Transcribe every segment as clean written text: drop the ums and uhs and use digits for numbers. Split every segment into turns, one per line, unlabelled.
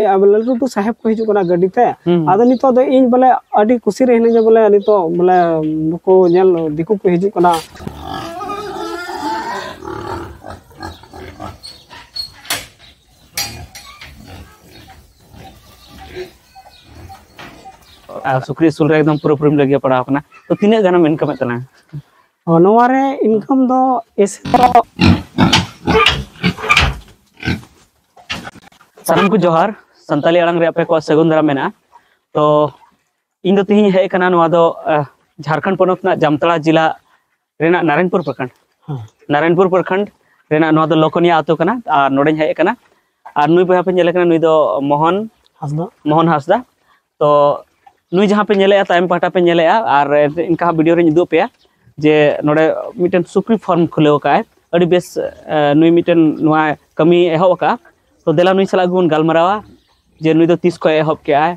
Lalu to साहेब को हिजू कना गाड़ी ते आदो नितो दो इन बोले अडी खुशी रे हिने बोले नितो बोले नुको नेल दिकु को हिजू कना
सुक्री सुल रे एकदम पूरा पूरी लगे पड़ा अपना तो तीन गाना में इनकम तना
नवारे इनकम दो ऐसे तो
सानम को जोहार संताली अड़ंग रे आपे को सगुन दरा मेना तो इन दो तिहिं हे कना नवा दो झारखंड पोनोत ना जामताड़ा जिला रेना नारायणपुर प्रखंड रेना नवा दो लोकनिया आतो कना और नोडे हे कना और नुई बहा पे नेले कना नुई दो मोहन हासदा तो नुई जहाँ पे नेले तायम पाटा पे नेले और इनका वीडियो रे उदुग पे जे नोडे मिटन सुक्री फार्म खुलेव का अड़ी बेस नुई मिटन नुआ कमी एहब का तो देला नुई सला गुन गालमरावा जे नुई दो 30 को एहब के आए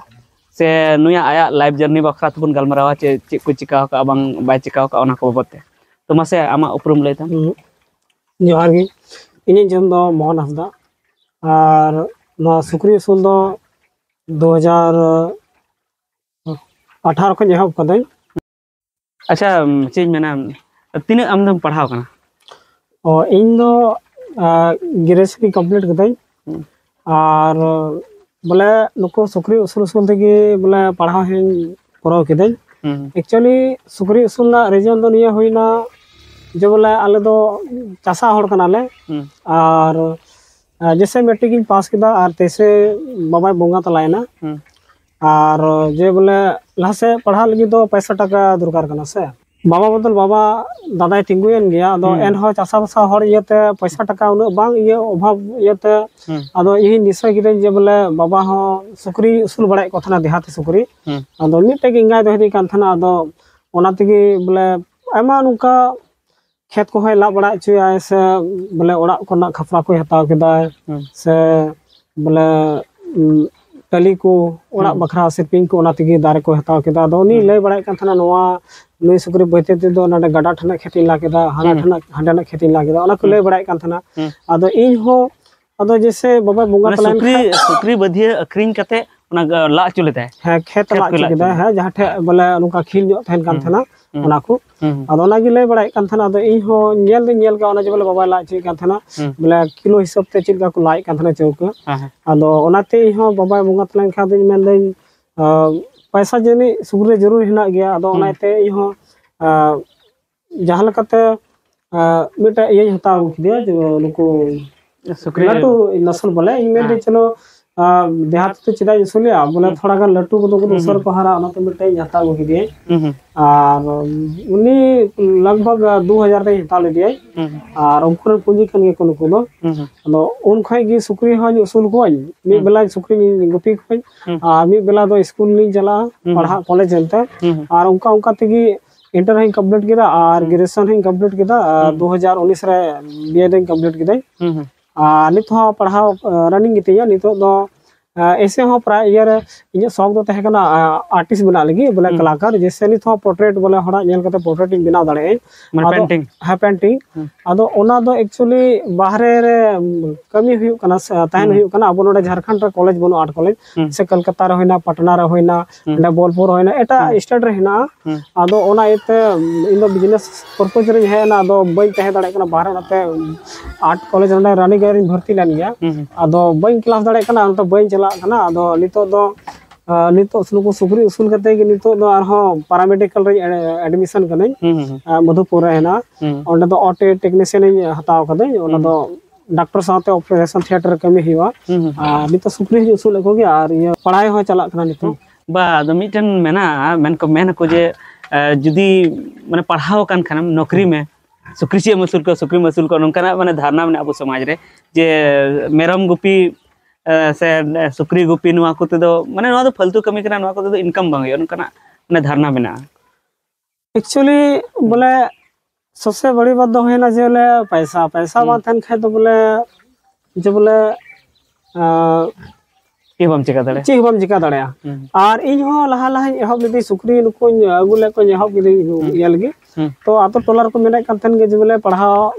से नुया आया लाइफ जर्नी बखरा तबन गालमरावा चे चे को चिका का बांग बाय चिका का ओना को बते तो मासे आमा उपरुम लेता
जोहार गी इनी जम दो मोहन हसदा और नो सुक्री उसूल दो 2018 को एहब कदई
अच्छा चेंज मेना तीन आमदम पढ़ाव कना
और इन दो ग्रेजुएशन कंप्लीट कदई और बोले नुको सुक्री उसूल उसूल तेगे बोले पढ़ाव हेन कराव केदई एक्चुअली सुक्री उसूल ना रीजन दो निया होइना जो बोले आले दो चासा होड़ कनाले और जैसे मैट्रिक इन पास किदा और तैसे बाबा बोंगा तलायना और जे बोले लहा से पढ़ा लगी दो पैसा टका दरकार कना से बाबा बदल बाबा दादा तिंगुयन गया अदो एन हो चासा बसा हर इयते पैसा टका उन बांग इय अभाव इयते अदो यही निश्चय किदे जे बोले बाबा हो सुक्री उसूल बड़ाय को थना देहाती सुक्री अदो मिटे गिंगाय दो हदी कान थना अदो ओना तिगी बोले आमा नुका खेत को है ला बड़ा चुया से बोले ओड़ा कोना खफरा को हताव केदा से बोले टली को ओड़ा बखरा सिपिंग को ओना तिगी दारे को हताव केदा अदो नी लय बड़ाय कान थना नोआ नुई सुक्री बयते ते दो नाडे गडा ठना खेती ला केदा हाना ठना हांडा खेती ला केदा ओना को लय बड़ाय कान थना अदो इन हो अदो जैसे बाबा बोंगा तलान
सुक्री बधिया अखरिंग कते ओना ला चुलेता
है खेत ला चुलेदा है जहां ठे बोले नुका खिल जो थेन कान थना ओना को अदो ना गिले बड़ाय कान थना अदो इन हो नेल दे नेल का ओना जे बोले बाबा ला ची कान थना बोले किलो हिसाब ते चिलका को लाई कान थना चौक अदो ओनाते इन हो बाबा बोंगा तलान खा दे मेन दे पैसा जनी सुग्रे जरूर हिना गया अदो ओनाते इन हो जहां लकते मिटा ये हता किदिया जो नुको सुक्री लाटू नस्ल बोले इन में चलो देहात तो चिदा इसलिए बोले थोड़ा गा लट्टू को तो सर को हरा ओना तो मिटे हता गो किदिए और उनी लगभग 2000 रे हता ले दिए और उनकर पूंजी कन के कोनो कोनो अदो उन खय गी सुक्री हो उसूल को मी बेला सुक्री गुपी को आ मी बेला दो स्कूल नी चला पढ़ा कॉलेज चलते और उनका उनका तेगी इंटर है कंप्लीट किदा और ग्रेजुएशन है कंप्लीट किदा 2019 रे बीए कंप्लीट किदा नित हो पढ़ाव रनिंग गितिया नित दो ऐसे हो प्राय ईयर इन शौक दो तहे कना आर्टिस्ट बना लगी बोले कलाकार जैसे नित हो पोर्ट्रेट बोले हड़ा नेल कते पोर्ट्रेट बना दाड़े
माने पेंटिंग
है पेंटिंग अदो ओना दो एक्चुअली बाहरे रे कमी हुई कना ताहन हुई कना अब नोडे झारखंड रे कॉलेज बनो आर्ट कॉलेज से कलकत्ता रे होइना पटना रे होइना ने बोलपुर होइना एटा स्टेट रे हिना अदो ओना एते इन दो बिजनेस पर्पस रे है ना अदो बई तहे दाड़े कना बाहर नाते आर्ट कॉलेज रे रानी गारी भर्ती लान गया अदो बई क्लास दाड़े कना तो बई चला कना अदो नितो दो नितो सुनुको सुक्री उसूल करते कि नितो दो आर हो पैरामेडिकल रे एडमिशन कने मधुपुर रे ना ओंडे दो ऑटे टेक्नीशियन हताव कदे ओना दो डॉक्टर साथे ऑपरेशन थिएटर कमी हिवा नितो सुक्री उसूल को गया और ये पढ़ाई हो चला कना नितो
बा दो मिटन मेना मेन को जे जुदी माने पढ़ाव कान खानम नौकरी में सुक्री मसूल को नोंकाना माने धारणा में अब समाज रे जे मेरम गुपी से सुक्री गुपी नुआ को दो माने नुआ दो फालतू कमी कना नुआ को दो इनकम बांगे नोंकाना माने धारणा में
एक्चुअली बोले सबसे बड़ी बात दो है ना जे बोले पैसा पैसा बात है खाए तो बोले जो बोले
बम
चिका दड़े और इन हो लहा लहा एहब लेदी सुक्री नुको अगुले को एहब गिदी लगी तो आतो टोलर को मेना कान गे जे बोले पढ़ाओ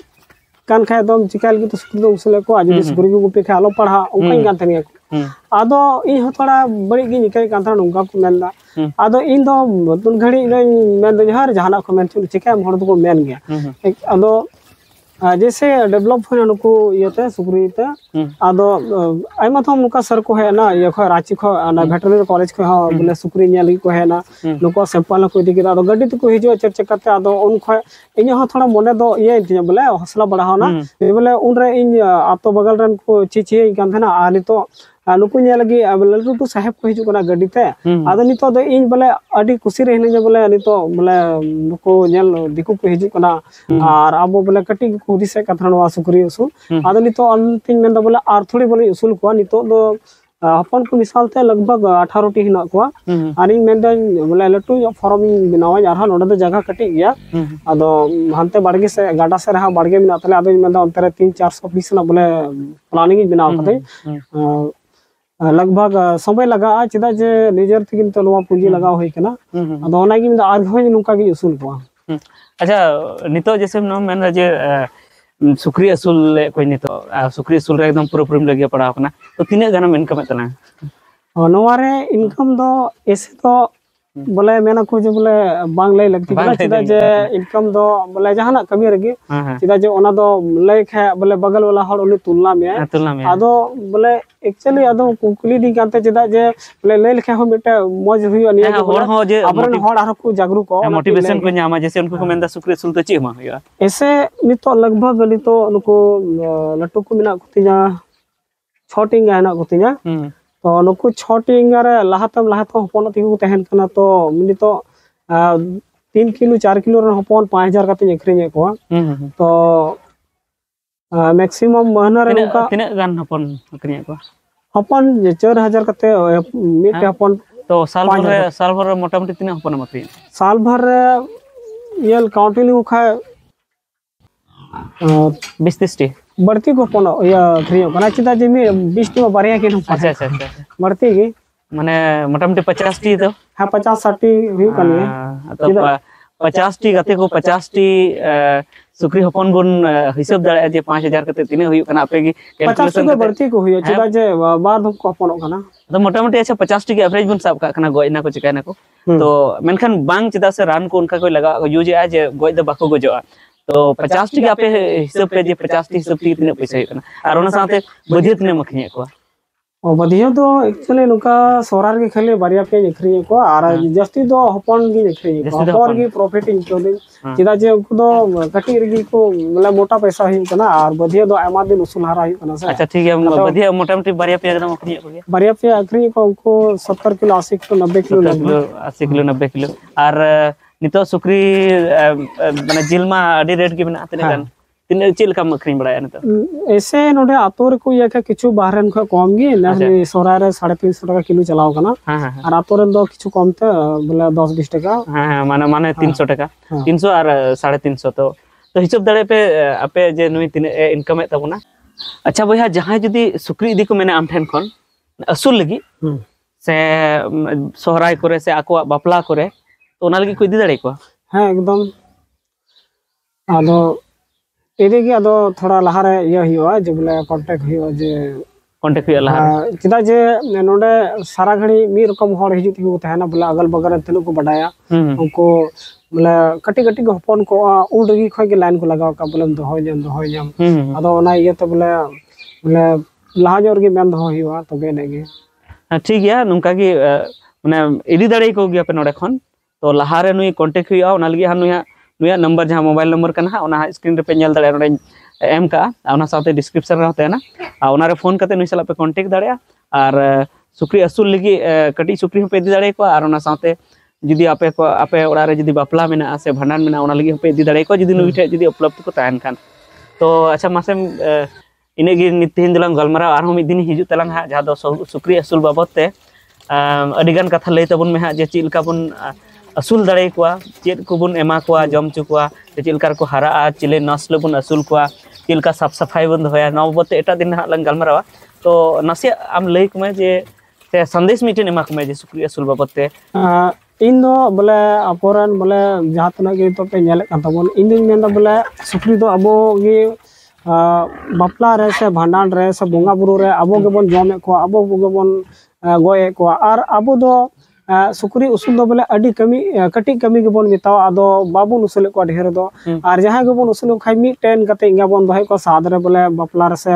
कान खाए दम चिका लगी तो सुक्री दो उसले को आज सुक्री को गुपी खाए आलो पढ़ा उनका कान थन ᱟᱫᱚ ᱤᱧ ᱦᱚᱸ ᱛᱷᱚᱲᱟ ᱵᱟᱹᱲᱤᱡ ᱜᱤᱧ ᱤᱠᱟᱹᱭ ᱠᱟᱱ ᱛᱟᱦᱮᱸ ᱱᱚᱝᱠᱟ ᱠᱚ ᱢᱮᱱᱫᱟ ᱟᱫᱚ ᱤᱧ ᱫᱚ ᱛᱩᱱ ᱜᱷᱟᱹᱲᱤᱡ ᱤᱧ ᱢᱮᱱᱫᱟ ᱡᱟᱦᱟᱱᱟᱜ ᱠᱚ ᱢᱮᱱ ᱪᱤᱠᱟᱹᱭᱟᱢ ᱦᱚᱲ ᱫᱚᱠᱚ ᱢᱮᱱ ᱜᱮᱭᱟ ᱟᱫᱚ ᱡᱮᱥᱮ ᱰᱮᱵᱷᱞᱚᱯ ᱦᱩᱭᱱᱟ नुकु इयते सुक्री ते आदो आइमा थम नुका सर को है ना ये खो रांची खो ना वेटरनरी कॉलेज खो बोले सुक्री नेल को है ना नुको सैंपल को इदी आदो गड्डी तो को हिजो चेक चेक करते आदो उन खो इन हो थोड़ा मने दो ये इतिया बोले हौसला बढ़ाओ ना बोले उन रे इन आतो बगल रन को चिची कान थना आ नितो नुकु ने लगी लटू साहेब को हिजो कना गड्डी ते आदो नितो दो इन बोले अडी खुशी रे हिने बोले नितो बोले नुको नेल दिकु को हिजो कना और अब बोले कटी को दिसे कथनवा सुक्री उसूल आदो नितो अंतिम मेन बोले आर थोड़ी बोले उसूल को नितो दो अपन को मिसाल ते लगभग 18 टी हिना को आनी मेन बोले लटू फॉर्म बनावा यार नोडे दो जगह कटी गया आदो हनते बाड़गे से गाडा से रहा बाड़गे मिना तले आदो मेन अंतरे 3-400 पीस ना बोले प्लानिंग बनाव कते लगभग समय लगा चिदा जे निजर थकिन तो नवा पूंजी लगाव होई कना आदो ओना गी आर होय नुका गी उसूल को
अच्छा नितो जैसे नो मेन जे सुक्री असूल कोई नितो सुक्री असूल रे एकदम पूरा पूरी लगे पड़ा अपना तो तीने गाना इनकम तना
नवा रे इनकम दो ऐसे तो बोले मेना को जे बोले बांग लay लगती है चिदा जे इनकम दो बोले जहाना कमी रगे चिदा जे ओना दो लय खे बोले बगल वाला हर उनी तुलना में आदो बोले एक्चुअली आदो कुकुली दी कांते चिदा जे बोले लय लेखे हो मिटे मौज हुई अनि
हर हो जे
अपन हर आरो को जागरूक को
मोटिवेशन को न्यामा जैसे उनको को मेंदा सुक्री असूल तो चेमा हुआ
ऐसे नितो लगभग नितो नुको लट्टू को मिना कुतिया छोटिंग गाना कुतिया तो नुकु छोटिंग रे लाहातम हपन तिगु तहन कना तो नितो 3 किलो 4 किलो रे हपन 5000 कते अखरिने को तो मैक्सिमम महीना रे उनका
तिने गान हपन अखरिने को
हपन 4000 कते मिट हपन
तो साल भर मोटामोटी तिने हपन मखरि
साल भर यल काउंटिंग खा
20-30 टी
बढ़ती को पनो या खरियो कना चिदा जे में 20 टी बारिया के
अच्छा अच्छा
बढ़ती की
माने मोटामोटी 50 टी तो
हां 50-60 टी हुई कनी
तो 50 टी गते को 50 टी सुक्री हपन बुन हिसाब दाड़े जे 5000 कते तिने हुई कना आपे की
कैलकुलेशन को बढ़ती को हुई चिदा जे बार धम को हपन कना
तो मोटामोटी अच्छा 50 टी के एवरेज बुन साब का कना गोइना को चिकाना को तो मेनखान बांग चिदा से रान को उनका कोई लगा यूज आ जे गोइ द बाको गोजो तो 50 टी आपे हिसाब पे जे 50 टी हिसाब टी तिने पैसा हुई और ओना साथे बजट ने मखनी को
ओ बदियो तो एक्चुअली नुका सोरार के खाली बारिया पे अखरिए को और जस्ती दो हपन गी अखरिए को हपन गी प्रॉफिट इनको दिन चिदा जे उनको दो कटी रगी को मतलब मोटा पैसा हुई कना और बदियो दो आमा दिन उसूल हारा हुई कना से अच्छा
ठीक है बदियो मोटामोटी बारिया पे एकदम अखरिए को
बारिया पे अखरिए को उनको 70 kilo 80 kilo 90 kilo
80 kilo 90 kilo और नितो सुक्री माने जिलमा अडी रेट की बना तने गान तिने चिल का मखरी बड़ाया नितो
ऐसे नोडे आतोर को या किछु बाहरन को कम गी ना सोरारे 350 टाका किलो चलाओ कना और आतोर दो किछु कम ते बोले 10-20 टाका
हां माने 300 टाका 300 और 350 तो हिसाब दाड़े पे आपे जे नुई तिने इनकम है तबना अच्छा भैया जहां जदी सुक्री इदी को मैंने आम ठेन खन असूल लगी से सोहराय करे से आको बापला करे तो ओना लगी कोई दी दाड़े को
हां एकदम आदो एदे के आदो थोड़ा लहारे ये हुआ जे बोले कांटेक्ट हुआ जे
कांटेक्ट हुआ लहारे
चिदा जे नोडे सारा घड़ी मी रकम हर हिजु तिगु तहना बोले अगल बगल तनु को बडाया उनको बोले कटी कटी को हपन को उल रगी खय के लाइन को लगाव का बोले दो होय जम आदो ओना ये तो बोले लहा जोर के मेन दो हुआ तबे नेगे
ठीक है नुका की माने इदी दाड़े को गया पे नोडे खन तो लहारे नुई कांटेक्ट हुआ ओना लगी हम नुया नंबर जहां मोबाइल नंबर कना ओना स्क्रीन रे पे नेल दाड़े नोडे एम का ओना साथे डिस्क्रिप्शन रे होते ना ओना रे फोन करते नुई सला पे कांटेक्ट दाड़े और सुक्री असूल लगी कटी सुक्री पे दी दाड़े को और ओना साथे जदी आपे ओड़ा रे जदी बापला मेना से भंडान मेना ओना लगी पे दी दाड़े को जदी नुई ठे जदी उपलब्ध को ताहन खान तो अच्छा मासे इने गी नितिन दलंग गलमरा और हम दिन हिजु तलंग हा जहां दो सुक्री असूल बाबत ते अडिगान कथा लई तबन में हा जे चिलका बुन असूल दाड़े को चेद को बुन एमा को जम चुकवा चिलकार को हरा चिले नस्ल बुन असूल को चिलका साफ सफाई बन होया नवबते एटा दिन हा लंग गलमरा तो नसे आम लई को जे से संदेश मिटेन एमा को जे सुक्री असूल बाबते
इन दो बोले अपोरन बोले जहां तना के तो पे नेले कान तबन इन दिन मेन बोले सुक्री दो अबो गे बापला रे से भांडान रे से बोंगा बुरु रे आबो गेबोन जमे को आबो गेबोन गोए को आर आबो दो सुक्री उसूल दो बोले अडी कमी कटी कमी गेबोन मिताव आदो बाबुन उसूल को ढेर दो आर जहां गेबोन उसूल खाइ मी टेन कते इंगा बोन दोहे को साद रे बोले बापला रे से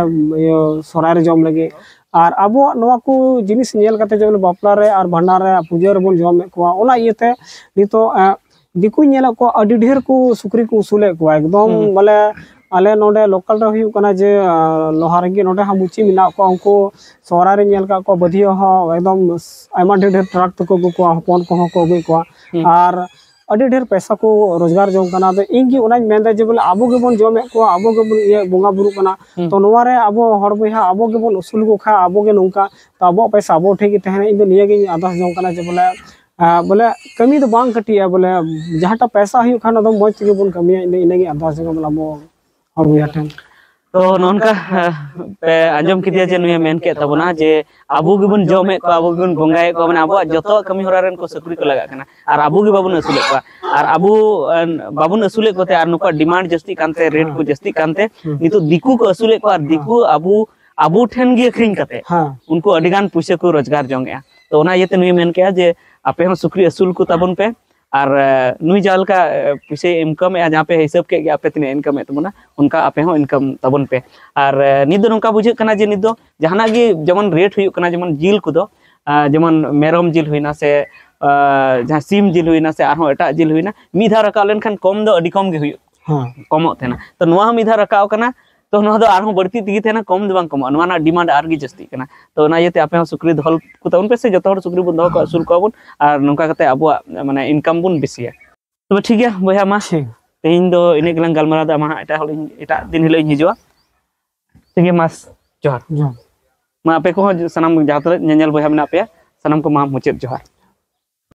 सोराय रे जम लगे और अब नवा को जिनिस नेल कते जो बापला रे और भंडार रे पूजा रे बोन जमे को ओना इयते नितो दिकु नेला को अडी ढेर को सुक्री को उसूले को एकदम बोले आले नोडे लोकल रे हुयु कना जे लोहारगी नोडे हामुची मिना को उनको सोरा रे नेल का को बधियो हो एकदम आयमा ढेर ट्रक तको को हपन को गई को और अडी ढेर पैसा को रोजगार जम कना तो इंगी ओना मेंदा जे बोले आबो गेबोन जमे को आबो गेबोन ये बोंगा बुरु कना तो नोवा रे आबो हर बहा आबो गेबोन उसूल को खा आबो गे नोंका तो आबो पैसा आबो ठेकी तहने इन निये गे आदास जम कना जे बोले बोले कमी तो बांग कटिया बोले जहाटा पैसा हुयु खाना तो मज के बोन कमी इने गे आदास जम बोले आबो हर बहा ठन
तो नोनका पे आंजम किदिया जे नुया मेन के तबना जे आबो गेबोन जमे को आबो गेबोन बोंगाए को माने आबो जतो कमी होरा रेन को सुक्री को लगा कना और आबो गे बाबुन असुले को और आबो बाबुन असुले कोते और नुका डिमांड जस्ती कानते रेट को जस्ती कानते नितो दिकु को असुले को और दिकु आबो ठेन गे अखरिंग कते उनको अडिगान पैसा को रोजगार जोंगे तो ओना येते नुय मेन के जे आपे हम सुक्री असुल को तबन पे और नुई जाल का पैसे इनकम है जहाँ पे हिसाब के आपे तीन इनकम है तबना उनका आपे हो इनकम तबन पे और निदो नोंका बुझे कना जे निदो जहाना गे जमन रेट हुई कना जमन जिल को दो जमन मेरम जिल हुईना से जहाँ सीम जिल हुईना से आरो एटा जिल हुईना मिधा रका लेन खान कम दो अडी कम गे हुई कमो थेना तो नोआ मिधा रकाव कना तो नोआ दो आरो बढ़ती तिगी थेना कम दो बांग कमो नोआ ना डिमांड आर गी जस्ती कना तो ना येते आपे सुक्री धल को तउन पे से जतो हर सुक्री बुन दो को असुल को बुन और नोंका कते अबो माने इनकम बुन बेसिया तो ठीक है बया मा तेहिन दो इने गलां गालमारा दा मा एटा दिन हिलो हिजुआ ठीक है मास जोहार मा आपे को सनम जातरे नेनेल बया मेना पे सनम को मा मुचेत जोहार।